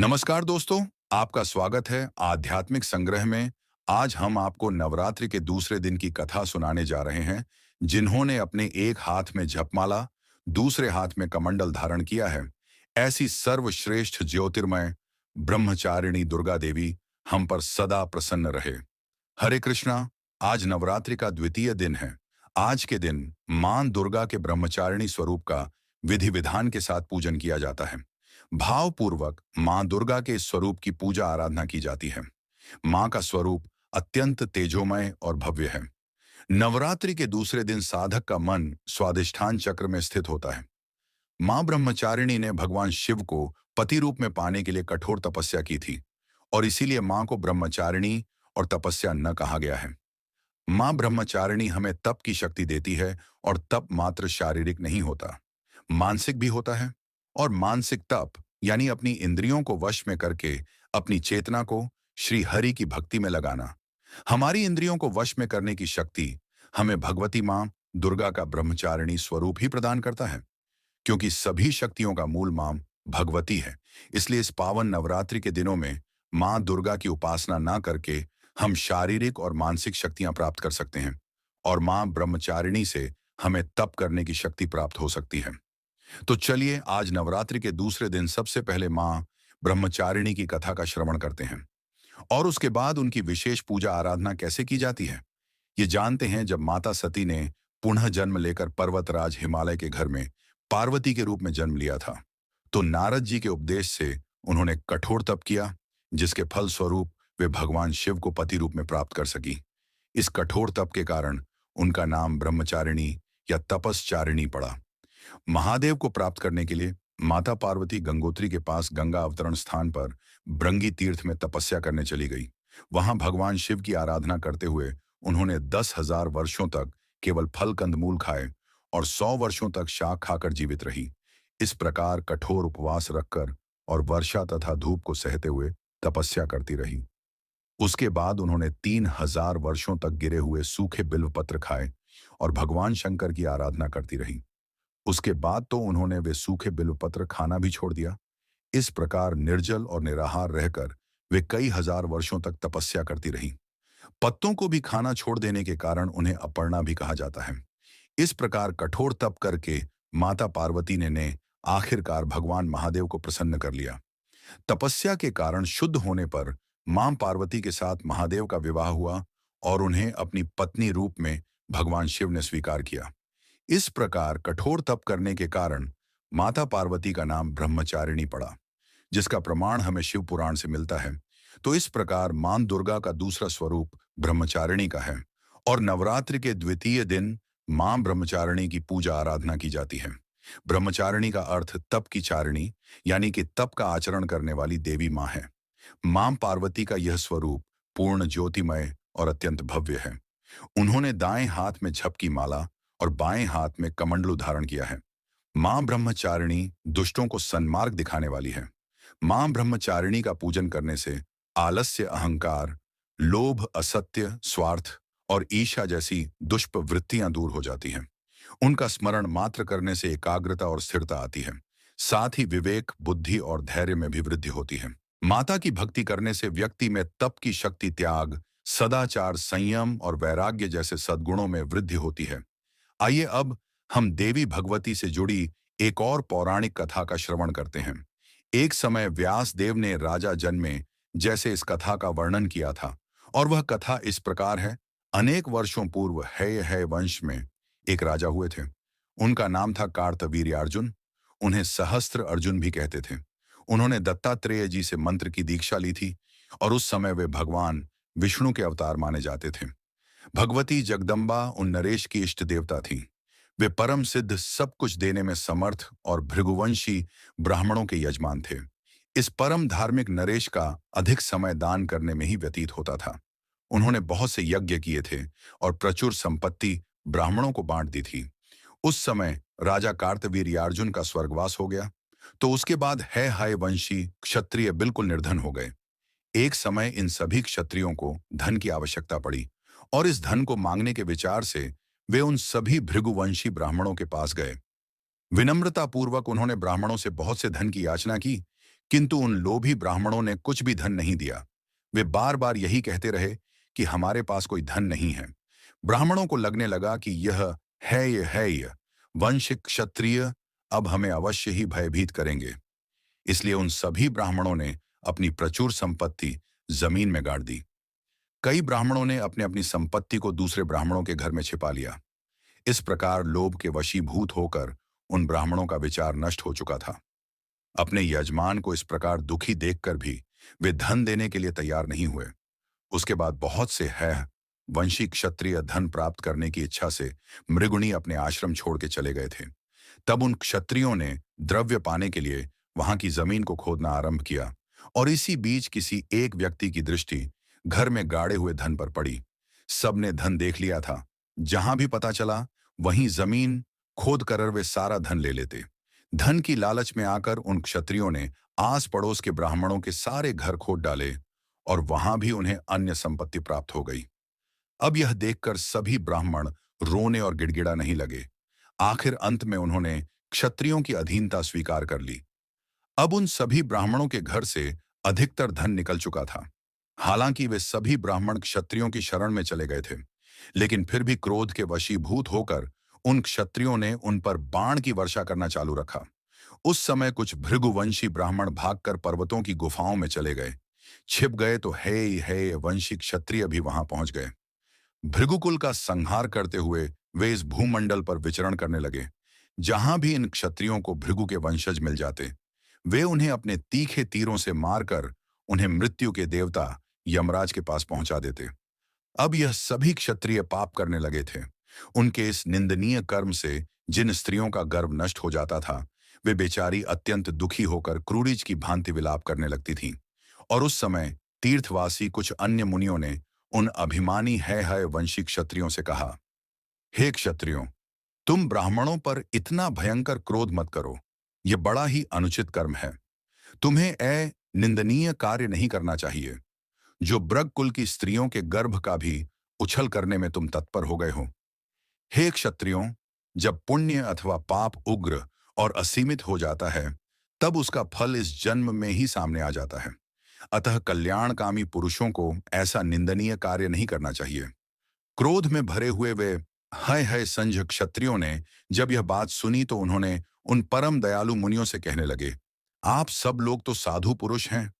नमस्कार दोस्तों, आपका स्वागत है आध्यात्मिक संग्रह में। आज हम आपको नवरात्रि के दूसरे दिन की कथा सुनाने जा रहे हैं, जिन्होंने अपने एक हाथ में जपमाला, दूसरे हाथ में कमंडल धारण किया है। ऐसी सर्वश्रेष्ठ ज्योतिर्मय ब्रह्मचारिणी दुर्गा देवी हम पर सदा प्रसन्न रहे। हरे कृष्णा। आज नवरात्रि का द्वितीय दिन है। आज के दिन मां दुर्गा के ब्रह्मचारिणी स्वरूप का विधि विधान के साथ पूजन किया जाता है। भावपूर्वक मां दुर्गा के इस स्वरूप की पूजा आराधना की जाती है। मां का स्वरूप अत्यंत तेजोमय और भव्य है। नवरात्रि के दूसरे दिन साधक का मन स्वादिष्ठान चक्र में स्थित होता है। मां ब्रह्मचारिणी ने भगवान शिव को पति रूप में पाने के लिए कठोर तपस्या की थी और इसीलिए मां को ब्रह्मचारिणी और तपस्या न कहा गया है। मां ब्रह्मचारिणी हमें तप की शक्ति देती है और तप मात्र शारीरिक नहीं होता, मानसिक भी होता है। और मानसिक तप यानी अपनी इंद्रियों को वश में करके अपनी चेतना को श्री हरि की भक्ति में लगाना। हमारी इंद्रियों को वश में करने की शक्ति हमें भगवती मां दुर्गा का ब्रह्मचारिणी स्वरूप ही प्रदान करता है। क्योंकि सभी शक्तियों का मूल मां भगवती है, इसलिए इस पावन नवरात्रि के दिनों में मां दुर्गा की उपासना ना करके हम शारीरिक और मानसिक शक्तियां प्राप्त कर सकते हैं और मां ब्रह्मचारिणी से हमें तप करने की शक्ति प्राप्त हो सकती है। तो चलिए आज नवरात्रि के दूसरे दिन सबसे पहले मां ब्रह्मचारिणी की कथा का श्रवण करते हैं और उसके बाद उनकी विशेष पूजा आराधना कैसे की जाती है ये जानते हैं। जब माता सती ने पुनः जन्म लेकर पर्वतराज हिमालय के घर में पार्वती के रूप में जन्म लिया था, तो नारद जी के उपदेश से उन्होंने कठोर तप किया, जिसके फल स्वरूप वे भगवान शिव को पति रूप में प्राप्त कर सकी। इस कठोर तप के कारण उनका नाम ब्रह्मचारिणी या तपस्चारिणी पड़ा। महादेव को प्राप्त करने के लिए माता पार्वती गंगोत्री के पास गंगा अवतरण स्थान पर भृंगी तीर्थ में तपस्या करने चली गई। वहां भगवान शिव की आराधना करते हुए उन्होंने 10,000 वर्षों तक केवल फल कंदमूल खाए और 100 वर्षों तक शाक खाकर जीवित रही। इस प्रकार कठोर उपवास रखकर और वर्षा तथा धूप को सहते हुए तपस्या करती रही। उसके बाद उन्होंने 3,000 वर्षों तक गिरे हुए सूखे बिल्व पत्र खाए और भगवान शंकर की आराधना करती रही। उसके बाद तो उन्होंने वे सूखे बिल्वपत्र खाना भी छोड़ दिया। इस प्रकार निर्जल और निराहार रहकर वे कई हजार वर्षों तक तपस्या करती रहीं। पत्तों को भी खाना छोड़ देने के कारण उन्हें अपर्णा भी कहा जाता है। इस प्रकार कठोर तप करके माता पार्वती ने आखिरकार भगवान महादेव को प्रसन्न कर लिया। तपस्या के कारण शुद्ध होने पर मां पार्वती के साथ महादेव का विवाह हुआ और उन्हें अपनी पत्नी रूप में भगवान शिव ने स्वीकार किया। इस प्रकार कठोर तप करने के कारण माता पार्वती का नाम ब्रह्मचारिणी पड़ा, जिसका प्रमाण हमें शिव पुराण से मिलता है। तो इस प्रकार मां दुर्गा का दूसरा स्वरूप ब्रह्मचारिणी का है और नवरात्रि के द्वितीय दिन मां ब्रह्मचारिणी की पूजा आराधना की जाती है। ब्रह्मचारिणी का अर्थ तप की चारिणी यानी कि तप का आचरण करने वाली देवी मां है। मां पार्वती का यह स्वरूप पूर्ण ज्योतिमय और अत्यंत भव्य है। उन्होंने दाएं हाथ में झप की माला और बाएं हाथ में कमंडलू धारण किया है। मां ब्रह्मचारिणी दुष्टों को सन्मार्ग दिखाने वाली है। मां ब्रह्मचारिणी का पूजन करने से आलस्य, अहंकार, लोभ, असत्य, स्वार्थ और ईर्ष्या जैसी दुष्ट वृत्तियां दूर हो जाती हैं। उनका स्मरण मात्र करने से एकाग्रता और स्थिरता आती है। साथ ही विवेक, बुद्धि और धैर्य में भी वृद्धि होती है। माता की भक्ति करने से व्यक्ति में तप की शक्ति, त्याग, सदाचार, संयम और वैराग्य जैसे सद्गुणों में वृद्धि होती है। आइए अब हम देवी भगवती से जुड़ी एक और पौराणिक कथा का श्रवण करते हैं। एक समय व्यास देव ने राजा जनमे जैसे इस कथा का वर्णन किया था और वह कथा इस प्रकार है। अनेक वर्षों पूर्व है वंश में एक राजा हुए थे। उनका नाम था कार्तवीर्यार्जुन। उन्हें सहस्त्र अर्जुन भी कहते थे। उन्होंने दत्तात्रेय जी से मंत्र की दीक्षा ली थी और उस समय वे भगवान विष्णु के अवतार माने जाते थे। भगवती जगदम्बा उन नरेश की इष्ट देवता थी। वे परम सिद्ध, सब कुछ देने में समर्थ और भृगुवंशी ब्राह्मणों के यजमान थे। इस परम धार्मिक नरेश का अधिक समय दान करने में ही व्यतीत होता था। उन्होंने बहुत से यज्ञ किए थे और प्रचुर संपत्ति ब्राह्मणों को बांट दी थी। उस समय राजा कार्तवीर्यार्जुन का स्वर्गवास हो गया, तो उसके बाद है हाय वंशी क्षत्रिय बिल्कुल निर्धन हो गए। एक समय इन सभी क्षत्रियों को धन की आवश्यकता पड़ी और इस धन को मांगने के विचार से वे उन सभी भृगुवंशी ब्राह्मणों के पास गए। विनम्रता पूर्वक उन्होंने ब्राह्मणों से बहुत से धन की याचना की, किंतु उन लोभी ब्राह्मणों ने कुछ भी धन नहीं दिया। वे बार बार यही कहते रहे कि हमारे पास कोई धन नहीं है। ब्राह्मणों को लगने लगा कि यह वंशिक क्षत्रिय अब हमें अवश्य ही भयभीत करेंगे। इसलिए उन सभी ब्राह्मणों ने अपनी प्रचुर संपत्ति जमीन में गाड़ दी। कई ब्राह्मणों ने अपने अपनी संपत्ति को दूसरे ब्राह्मणों के घर में छिपा लिया। इस प्रकार लोभ के वशीभूत होकर उन ब्राह्मणों का विचार नष्ट हो चुका था। अपने यजमान को इस प्रकार दुखी देखकर भी वे धन देने के लिए तैयार नहीं हुए। उसके बाद बहुत से है वंशी क्षत्रिय धन प्राप्त करने की इच्छा से मृगुणी अपने आश्रम छोड़ के चले गए थे। तब उन क्षत्रियों ने द्रव्य पाने के लिए वहां की जमीन को खोदना आरंभ किया और इसी बीच किसी एक व्यक्ति की दृष्टि घर में गाड़े हुए धन पर पड़ी। सबने धन देख लिया था। जहां भी पता चला वहीं जमीन खोद कर वे सारा धन ले लेते। धन की लालच में आकर उन क्षत्रियों ने आस पड़ोस के ब्राह्मणों के सारे घर खोद डाले और वहां भी उन्हें अन्य संपत्ति प्राप्त हो गई। अब यह देखकर सभी ब्राह्मण रोने और गिड़गिड़ा नहीं लगे। आखिर अंत में उन्होंने क्षत्रियों की अधीनता स्वीकार कर ली। अब उन सभी ब्राह्मणों के घर से अधिकतर धन निकल चुका था। हालांकि वे सभी ब्राह्मण क्षत्रियों की शरण में चले गए थे, लेकिन फिर भी क्रोध के वशीभूत होकर उन क्षत्रियों ने उन पर बाण की वर्षा करना चालू रखा। उस समय कुछ भृगुवंशी ब्राह्मण भागकर पर्वतों की गुफाओं में चले गए। छिप गए तो हे वंशी क्षत्रिय भी वहां पहुंच गए। भृगुकुल का संहार करते हुए वे इस भूमंडल पर विचरण करने लगे। जहां भी इन क्षत्रियों को भृगु के वंशज मिल जाते, वे उन्हें अपने तीखे तीरों से मारकर उन्हें मृत्यु के देवता यमराज के पास पहुंचा देते। अब यह सभी क्षत्रिय पाप करने लगे थे। उनके इस निंदनीय कर्म से जिन स्त्रियों का गर्भ नष्ट हो जाता था, वे बेचारी अत्यंत दुखी होकर क्रूरीज की भांति विलाप करने लगती थीं। और उस समय तीर्थवासी कुछ अन्य मुनियों ने उन अभिमानी है वंशी क्षत्रियों से कहा, हे क्षत्रियों, तुम ब्राह्मणों पर इतना भयंकर क्रोध मत करो। यह बड़ा ही अनुचित कर्म है। तुम्हें निंदनीय कार्य नहीं करना चाहिए। जो ब्रग कुल की स्त्रियों के गर्भ का भी उछल करने में तुम तत्पर हो गए हो। हे क्षत्रियों, जब पुण्य अथवा पाप उग्र और असीमित हो जाता है, तब उसका फल इस जन्म में ही सामने आ जाता है। अतः कल्याणकामी पुरुषों को ऐसा निंदनीय कार्य नहीं करना चाहिए। क्रोध में भरे हुए वे है संझ क्षत्रियों ने जब यह बात सुनी तो उन्होंने उन परम दयालु मुनियों से कहने लगे, आप सब लोग तो साधु पुरुष हैं।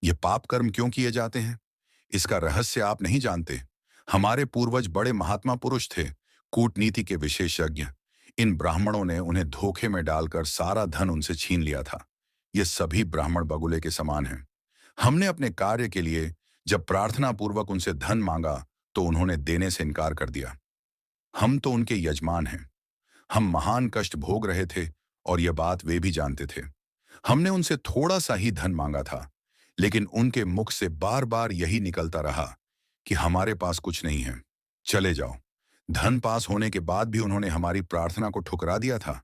ये पाप कर्म क्यों किए जाते हैं? इसका रहस्य आप नहीं जानते। हमारे पूर्वज बड़े महात्मा पुरुष थे, कूटनीति के विशेषज्ञ। इन ब्राह्मणों ने उन्हें धोखे में डालकर सारा धन उनसे छीन लिया था। ये सभी ब्राह्मण बगुले के समान हैं। हमने अपने कार्य के लिए जब प्रार्थना पूर्वक उनसे धन मांगा तो उन्होंने देने से इनकार कर दिया। हम तो उनके यजमान हैं। हम महान कष्ट भोग रहे थे और यह बात वे भी जानते थे। हमने उनसे थोड़ा सा ही धन मांगा था, लेकिन उनके मुख से बार बार यही निकलता रहा कि हमारे पास कुछ नहीं है, चले जाओ। धन पास होने के बाद भी उन्होंने हमारी प्रार्थना को ठुकरा दिया था।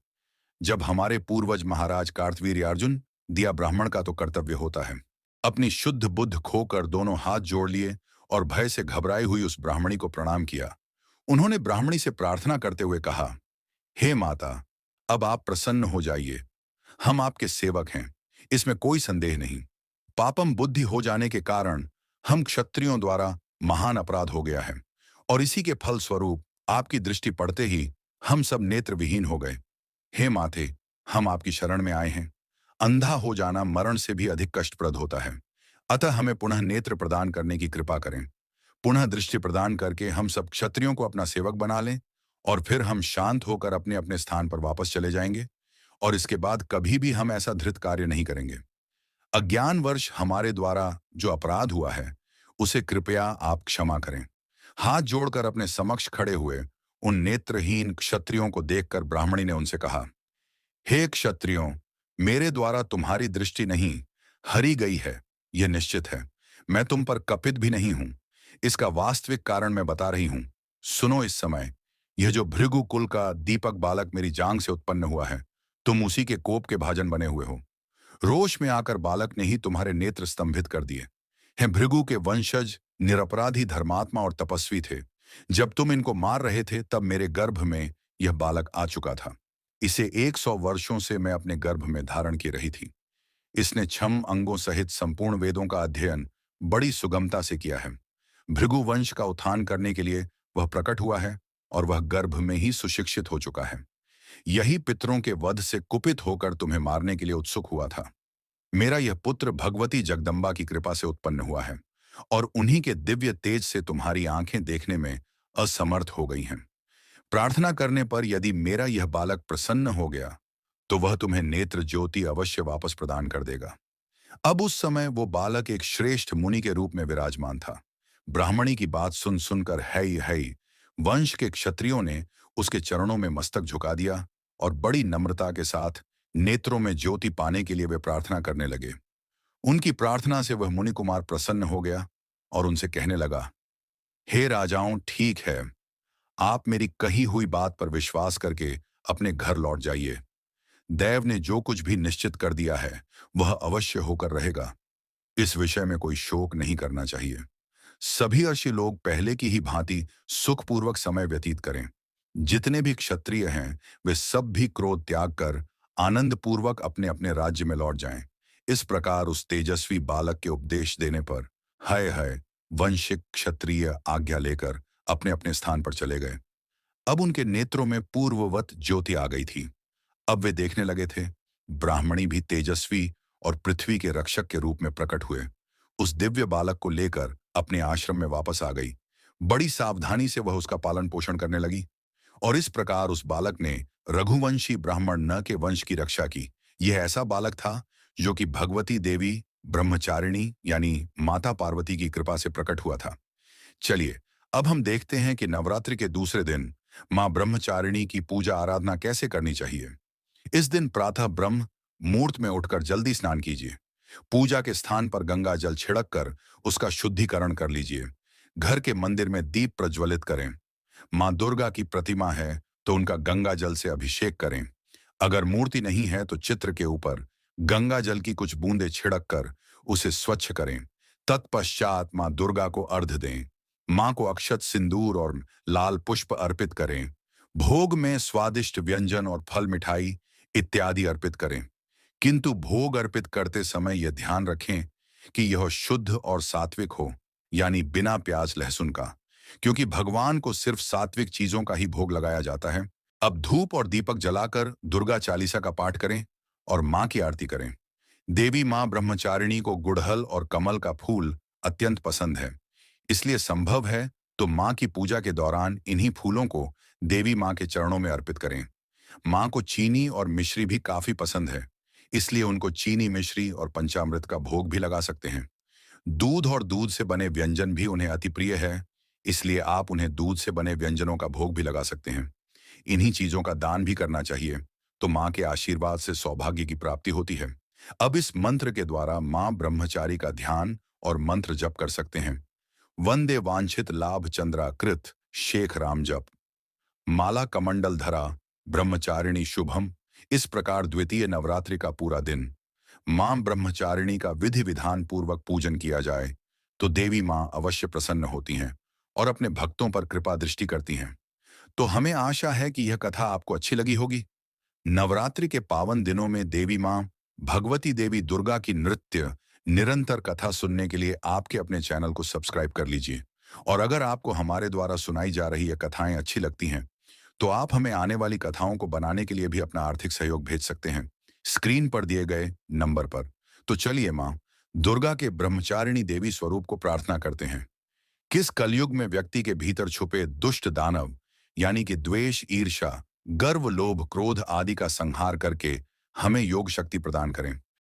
जब हमारे पूर्वज महाराज कार्तवीर्यार्जुन, दिया ब्राह्मण का तो कर्तव्य होता है, अपनी शुद्ध बुद्ध खोकर दोनों हाथ जोड़ लिए और भय से घबराई हुई उस ब्राह्मणी को प्रणाम किया। उन्होंने ब्राह्मणी से प्रार्थना करते हुए कहा, हे माता, अब आप प्रसन्न हो जाइए। हम आपके सेवक हैं, इसमें कोई संदेह नहीं। पापम बुद्धि हो जाने के कारण हम क्षत्रियों द्वारा महान अपराध हो गया है और इसी के फल स्वरूप आपकी दृष्टि पड़ते ही हम सब नेत्र विहीन हो गए। हे माते, हम आपकी शरण में आए हैं। अंधा हो जाना मरण से भी अधिक कष्टप्रद होता है। अतः हमें पुनः नेत्र प्रदान करने की कृपा करें। पुनः दृष्टि प्रदान करके हम सब क्षत्रियों को अपना सेवक बना लें और फिर हम शांत होकर अपने अपने स्थान पर वापस चले जाएंगे और इसके बाद कभी भी हम ऐसा धृत कार्य नहीं करेंगे। अज्ञानवश हमारे द्वारा जो अपराध हुआ है उसे कृपया आप क्षमा करें। हाथ जोड़कर अपने समक्ष खड़े हुए उन नेत्रहीन क्षत्रियों को देखकर ब्राह्मणी ने उनसे कहा, हे क्षत्रियों, मेरे द्वारा तुम्हारी दृष्टि नहीं हरी गई है, यह निश्चित है। मैं तुम पर कपित भी नहीं हूं। इसका वास्तविक कारण मैं बता रही हूं। सुनो, इस समय यह जो भृगु कुल का दीपक बालक मेरी जांग से उत्पन्न हुआ है, तुम उसी के कोप के भाजन बने हुए हो। रोष में आकर बालक ने ही तुम्हारे नेत्र स्तंभित कर दिए हैं। भृगु के वंशज निरपराधी धर्मात्मा और तपस्वी थे। जब तुम इनको मार रहे थे तब मेरे गर्भ में यह बालक आ चुका था। इसे 100 वर्षों से मैं अपने गर्भ में धारण की रही थी। इसने छम अंगों सहित संपूर्ण वेदों का अध्ययन बड़ी सुगमता से किया है। भृगु वंश का उत्थान करने के लिए वह प्रकट हुआ है और वह गर्भ में ही सुशिक्षित हो चुका है। यही पितरों के वध से कुपित होकर तुम्हें मारने के लिए उत्सुक हुआ था। मेरा यह पुत्र भगवती जगदम्बा की कृपा से उत्पन्न हुआ है और उन्हीं के दिव्य तेज से तुम्हारी आंखें देखने में असमर्थ हो गई हैं। प्रार्थना करने पर यदि मेरा यह बालक प्रसन्न हो गया तो वह तुम्हें नेत्र ज्योति अवश्य वापस प्रदान कर देगा। अब उस समय वो बालक एक श्रेष्ठ मुनि के रूप में विराजमान था। ब्राह्मणी की बात सुन सुनकर है वंश के क्षत्रियों ने उसके चरणों में मस्तक झुका दिया और बड़ी नम्रता के साथ नेत्रों में ज्योति पाने के लिए वे प्रार्थना करने लगे। उनकी प्रार्थना से वह मुनि कुमार प्रसन्न हो गया और उनसे कहने लगा, हे राजाओं, ठीक है, आप मेरी कही हुई बात पर विश्वास करके अपने घर लौट जाइए। दैव ने जो कुछ भी निश्चित कर दिया है वह अवश्य होकर रहेगा। इस विषय में कोई शोक नहीं करना चाहिए। सभी अर्षि लोग पहले की ही भांति सुखपूर्वक समय व्यतीत करें। जितने भी क्षत्रिय हैं वे सब भी क्रोध त्याग कर आनंद पूर्वक अपने अपने राज्य में लौट जाएं। इस प्रकार उस तेजस्वी बालक के उपदेश देने पर हाय वंशिक क्षत्रिय आज्ञा लेकर अपने अपने स्थान पर चले गए। अब उनके नेत्रों में पूर्ववत ज्योति आ गई थी। अब वे देखने लगे थे। ब्राह्मणी भी तेजस्वी और पृथ्वी के रक्षक के रूप में प्रकट हुए। उस दिव्य बालक को लेकर अपने आश्रम में वापस आ गई। बड़ी सावधानी से वह उसका पालन पोषण करने लगी और इस प्रकार उस बालक ने रघुवंशी ब्राह्मण न के वंश की रक्षा की। यह ऐसा बालक था जो कि भगवती देवी ब्रह्मचारिणी यानी माता पार्वती की कृपा से प्रकट हुआ था। चलिए अब हम देखते हैं कि नवरात्रि के दूसरे दिन मां ब्रह्मचारिणी की पूजा आराधना कैसे करनी चाहिए। इस दिन प्रातः ब्रह्म मुहूर्त में उठकर जल्दी स्नान कीजिए। पूजा के स्थान पर गंगा जल छिड़क कर उसका शुद्धिकरण कर लीजिए। घर के मंदिर में दीप प्रज्वलित करें। मां दुर्गा की प्रतिमा है तो उनका गंगा जल से अभिषेक करें। अगर मूर्ति नहीं है तो चित्र के ऊपर गंगा जल की कुछ बूंदें छिड़क कर उसे स्वच्छ करें। तत्पश्चात मां दुर्गा को अर्घ्य दें। मां को अक्षत, सिंदूर और लाल पुष्प अर्पित करें। भोग में स्वादिष्ट व्यंजन और फल मिठाई इत्यादि अर्पित करें, किंतु भोग अर्पित करते समय यह ध्यान रखें कि यह शुद्ध और सात्विक हो, यानी बिना प्याज लहसुन का, क्योंकि भगवान को सिर्फ सात्विक चीजों का ही भोग लगाया जाता है। अब धूप और दीपक जलाकर दुर्गा चालीसा का पाठ करें और मां की आरती करें। देवी मां ब्रह्मचारिणी को गुड़हल और कमल का फूल अत्यंत पसंद है, इसलिए संभव है तो मां की पूजा के दौरान इन्हीं फूलों को देवी मां के चरणों में अर्पित करें। मां को चीनी और मिश्री भी काफी पसंद है, इसलिए उनको चीनी, मिश्री और पंचामृत का भोग भी लगा सकते हैं। दूध और दूध से बने व्यंजन भी उन्हें अति प्रिय है, इसलिए आप उन्हें दूध से बने व्यंजनों का भोग भी लगा सकते हैं। इन्हीं चीजों का दान भी करना चाहिए, तो मां के आशीर्वाद से सौभाग्य की प्राप्ति होती है। अब इस मंत्र के द्वारा मां ब्रह्मचारी का ध्यान और मंत्र जप कर सकते हैं। वंदे वांछित लाभ चंद्राकृत शेख राम जप। माला कमंडल धरा ब्रह्मचारिणी शुभम। इस प्रकार द्वितीय नवरात्रि का पूरा दिन मां ब्रह्मचारिणी का विधि विधान पूर्वक पूजन किया जाए तो देवी मां अवश्य प्रसन्न होती हैं और अपने भक्तों पर कृपा दृष्टि करती हैं। तो हमें आशा है कि यह कथा आपको अच्छी लगी होगी। नवरात्रि के पावन दिनों में देवी मां भगवती देवी दुर्गा की नृत्य निरंतर कथा सुनने के लिए आपके अपने चैनल को सब्सक्राइब कर लीजिए। और अगर आपको हमारे द्वारा सुनाई जा रही ये कथाएं अच्छी लगती हैं तो आप हमें आने वाली कथाओं को बनाने के लिए भी अपना आर्थिक सहयोग भेज सकते हैं स्क्रीन पर दिए गए नंबर पर। तो चलिए मां दुर्गा के ब्रह्मचारिणी देवी स्वरूप को प्रार्थना करते हैं। किस कलयुग में व्यक्ति के भीतर छुपे दुष्ट दानव यानी कि द्वेष, ईर्ष्या, गर्व, लोभ, क्रोध आदि का संहार करके हमें योग शक्ति प्रदान करें।